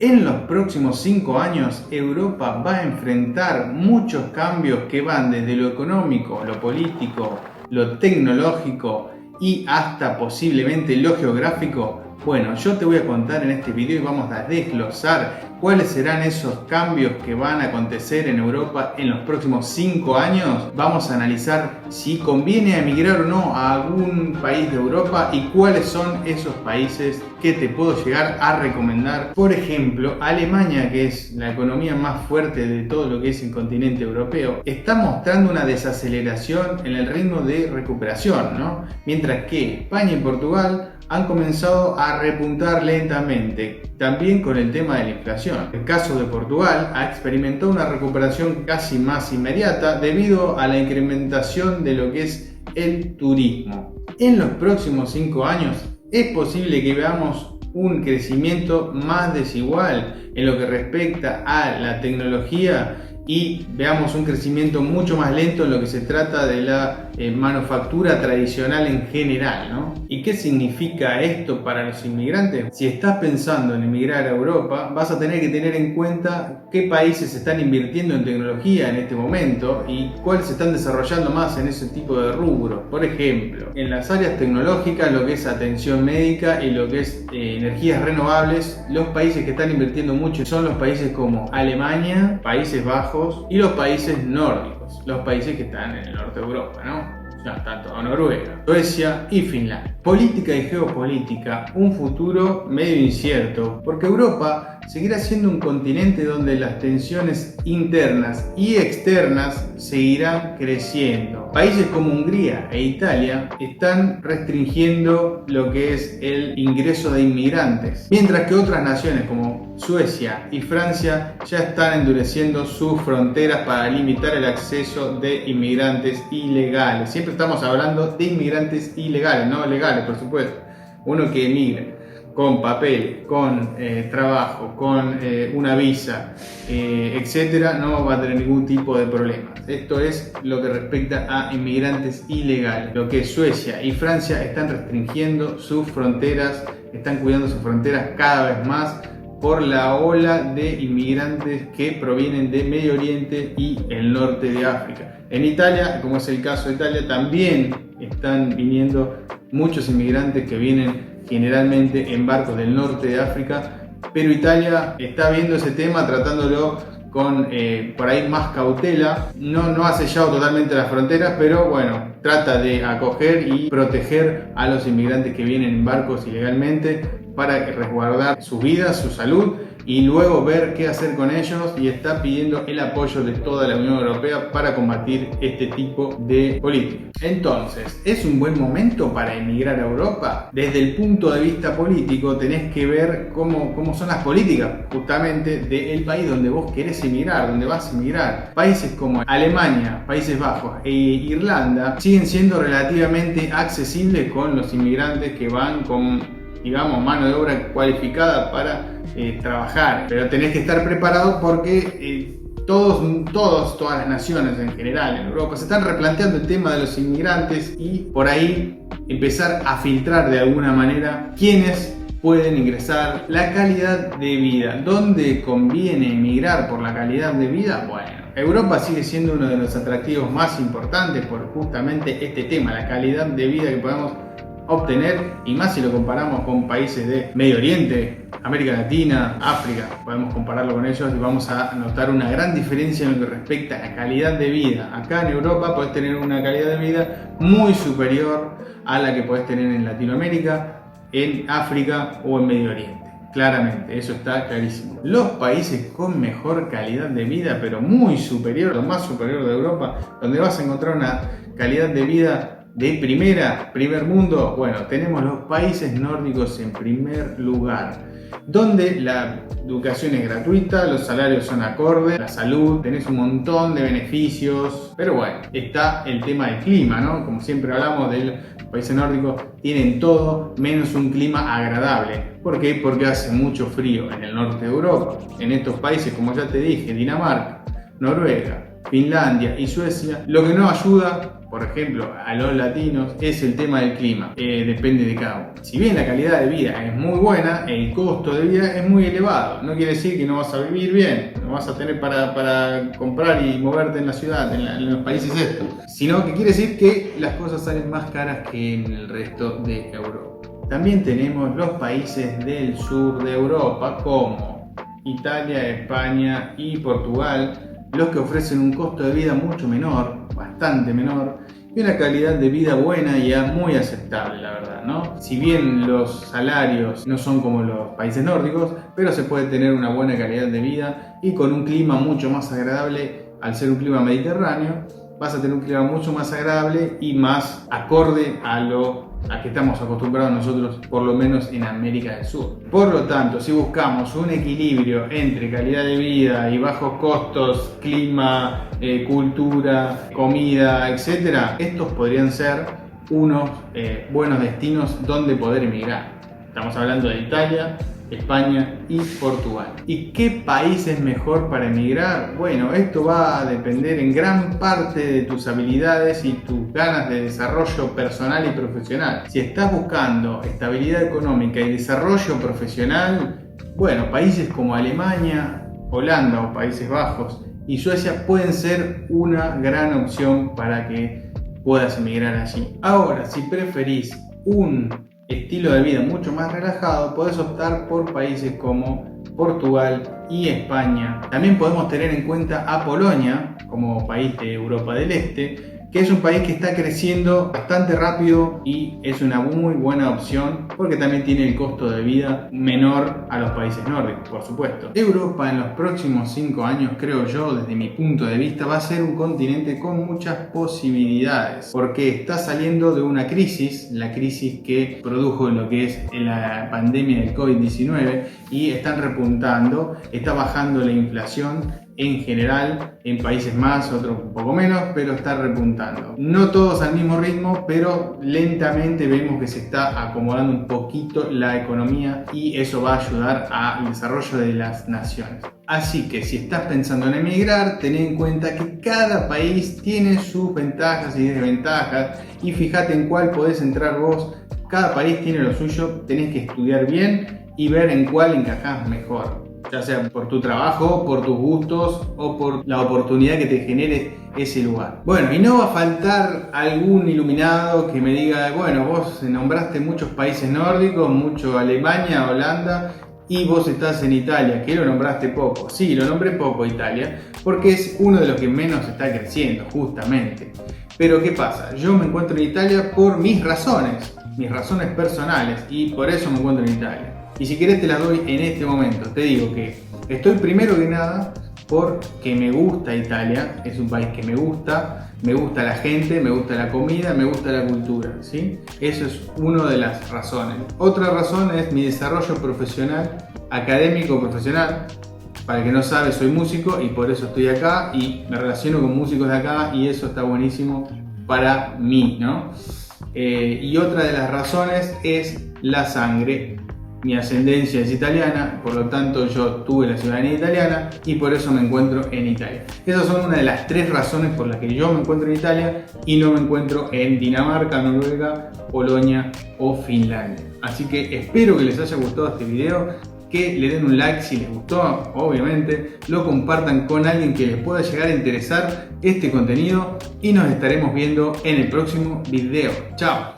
En los próximos 5 años, Europa va a enfrentar muchos cambios que van desde lo económico, lo político, lo tecnológico y hasta posiblemente lo geográfico. Bueno, yo te voy a contar en este video y vamos a desglosar cuáles serán esos cambios que van a acontecer en Europa en los próximos 5 años. Vamos a analizar si conviene emigrar o no a algún país de Europa y cuáles son esos países que te puedo llegar a recomendar. Por ejemplo, Alemania, que es la economía más fuerte de todo lo que es el continente europeo, está mostrando una desaceleración en el ritmo de recuperación, ¿no? Mientras que España y Portugal han comenzado a repuntar lentamente, también con el tema de la inflación. El caso de Portugal ha experimentado una recuperación casi más inmediata debido a la incrementación de lo que es el turismo. En los próximos 5 años es posible que veamos un crecimiento más desigual en lo que respecta a la tecnología y veamos un crecimiento mucho más lento en lo que se trata de la manufactura tradicional en general, ¿no? ¿Y qué significa esto para los inmigrantes? Si estás pensando en emigrar a Europa, vas a tener que tener en cuenta qué países están invirtiendo en tecnología en este momento y cuáles se están desarrollando más en ese tipo de rubros. Por ejemplo, en las áreas tecnológicas, lo que es atención médica y lo que es energías renovables, los países que están invirtiendo mucho son los países como Alemania, Países Bajos y los países nórdicos, los países que están en el norte de Europa, ¿no? Ya, tanto Noruega, Suecia y Finlandia. Política y geopolítica, un futuro medio incierto, porque Europa seguirá siendo un continente donde las tensiones internas y externas seguirán creciendo. Países como Hungría e Italia están restringiendo lo que es el ingreso de inmigrantes, mientras que otras naciones como Suecia y Francia ya están endureciendo sus fronteras para limitar el acceso de inmigrantes ilegales. Siempre estamos hablando de inmigrantes ilegales, no legales, por supuesto. Uno que emigra con papel, con trabajo, con una visa, etcétera, no va a tener ningún tipo de problemas. Esto es lo que respecta a inmigrantes ilegales. Lo que Suecia y Francia están restringiendo sus fronteras, están cuidando sus fronteras cada vez más por la ola de inmigrantes que provienen de Medio Oriente y el norte de África. En Italia, como es el caso de Italia, también están viniendo muchos inmigrantes que vienen generalmente en barcos del norte de África, pero Italia está viendo ese tema, tratándolo con por ahí más cautela. No ha sellado totalmente las fronteras, pero bueno, trata de acoger y proteger a los inmigrantes que vienen en barcos ilegalmente para resguardar sus vidas, su salud y luego ver qué hacer con ellos, y está pidiendo el apoyo de toda la Unión Europea para combatir este tipo de política. Entonces, ¿es un buen momento para emigrar a Europa? Desde el punto de vista político tenés que ver cómo son las políticas justamente del país donde vos querés emigrar, donde vas a emigrar. Países como Alemania, Países Bajos e Irlanda siguen siendo relativamente accesibles con los inmigrantes que van con, digamos, mano de obra cualificada para trabajar, pero tenés que estar preparado porque todas las naciones en general en Europa se están replanteando el tema de los inmigrantes y por ahí empezar a filtrar de alguna manera quiénes pueden ingresar. La calidad de vida, ¿dónde conviene emigrar por la calidad de vida? Bueno, Europa sigue siendo uno de los atractivos más importantes por justamente este tema, la calidad de vida que podemos obtener, y más si lo comparamos con países de Medio Oriente, América Latina, África. Podemos compararlo con ellos y vamos a notar una gran diferencia en lo que respecta a la calidad de vida. Acá en Europa podés tener una calidad de vida muy superior a la que podés tener en Latinoamérica, en África o en Medio Oriente. Claramente, eso está clarísimo. Los países con mejor calidad de vida, pero muy superior, lo más superior de Europa, donde vas a encontrar una calidad de vida de primer mundo, bueno, tenemos los países nórdicos en primer lugar, donde la educación es gratuita, los salarios son acordes, la salud, tenés un montón de beneficios, pero bueno, está el tema del clima, ¿no? Como siempre hablamos de los países nórdicos, tienen todo menos un clima agradable. ¿Por qué? Porque hace mucho frío en el norte de Europa. En estos países, como ya te dije, Dinamarca, Noruega, Finlandia y Suecia. Lo que no ayuda, por ejemplo, a los latinos es el tema del clima, depende de cada uno. Si bien la calidad de vida es muy buena, el costo de vida es muy elevado. No quiere decir que no vas a vivir bien, no vas a tener para comprar y moverte en la ciudad, en los países estos, sino que quiere decir que las cosas salen más caras que en el resto de Europa. También tenemos los países del sur de Europa como Italia, España y Portugal, los que ofrecen un costo de vida mucho menor, bastante menor, y una calidad de vida buena y muy aceptable, la verdad, ¿no? Si bien los salarios no son como los países nórdicos, pero se puede tener una buena calidad de vida y con un clima mucho más agradable. Al ser un clima mediterráneo, vas a tener un clima mucho más agradable y más acorde a que estamos acostumbrados nosotros, por lo menos en América del Sur. Por lo tanto, si buscamos un equilibrio entre calidad de vida y bajos costos, clima, cultura, comida, etc., estos podrían ser unos buenos destinos donde poder emigrar. Estamos hablando de Italia, España y Portugal. ¿Y qué país es mejor para emigrar? Bueno, esto va a depender en gran parte de tus habilidades y tus ganas de desarrollo personal y profesional. Si estás buscando estabilidad económica y desarrollo profesional, bueno, países como Alemania, Holanda o Países Bajos y Suecia pueden ser una gran opción para que puedas emigrar allí. Ahora, si preferís un estilo de vida mucho más relajado, podés optar por países como Portugal y España. También podemos tener en cuenta a Polonia como país de Europa del Este, que es un país que está creciendo bastante rápido y es una muy buena opción porque también tiene el costo de vida menor a los países nórdicos, por supuesto. Europa en los próximos 5 años, creo yo, desde mi punto de vista, va a ser un continente con muchas posibilidades porque está saliendo de una crisis, la crisis que produjo lo que es la pandemia del COVID-19, y están repuntando, está bajando la inflación en general, en países más, otros un poco menos, pero está repuntando. No todos al mismo ritmo, pero lentamente vemos que se está acomodando un poquito la economía y eso va a ayudar al desarrollo de las naciones. Así que si estás pensando en emigrar, ten en cuenta que cada país tiene sus ventajas y desventajas y fíjate en cuál podés entrar vos. Cada país tiene lo suyo, tenés que estudiar bien y ver en cuál encajás mejor, ya sea por tu trabajo, por tus gustos o por la oportunidad que te genere ese lugar. Bueno, y no va a faltar algún iluminado que me diga, bueno, vos nombraste muchos países nórdicos, mucho Alemania, Holanda, y vos estás en Italia, que lo nombraste poco. Sí, lo nombré poco Italia, porque es uno de los que menos está creciendo, justamente. Pero ¿qué pasa? Yo me encuentro en Italia por mis razones personales, y por eso me encuentro en Italia. Y si querés te las doy en este momento. Te digo que estoy primero que nada porque me gusta Italia, es un país que me gusta la gente, me gusta la comida, me gusta la cultura, ¿sí? Eso es una de las razones. Otra razón es mi desarrollo profesional, académico profesional. Para el que no sabe, soy músico y por eso estoy acá y me relaciono con músicos de acá y eso está buenísimo para mí, ¿no? Y otra de las razones es la sangre. Mi ascendencia es italiana, por lo tanto yo tuve la ciudadanía italiana y por eso me encuentro en Italia. Esas son una de las 3 razones por las que yo me encuentro en Italia y no me encuentro en Dinamarca, Noruega, Polonia o Finlandia. Así que espero que les haya gustado este video, que le den un like si les gustó, obviamente, lo compartan con alguien que les pueda llegar a interesar este contenido y nos estaremos viendo en el próximo video. Chao.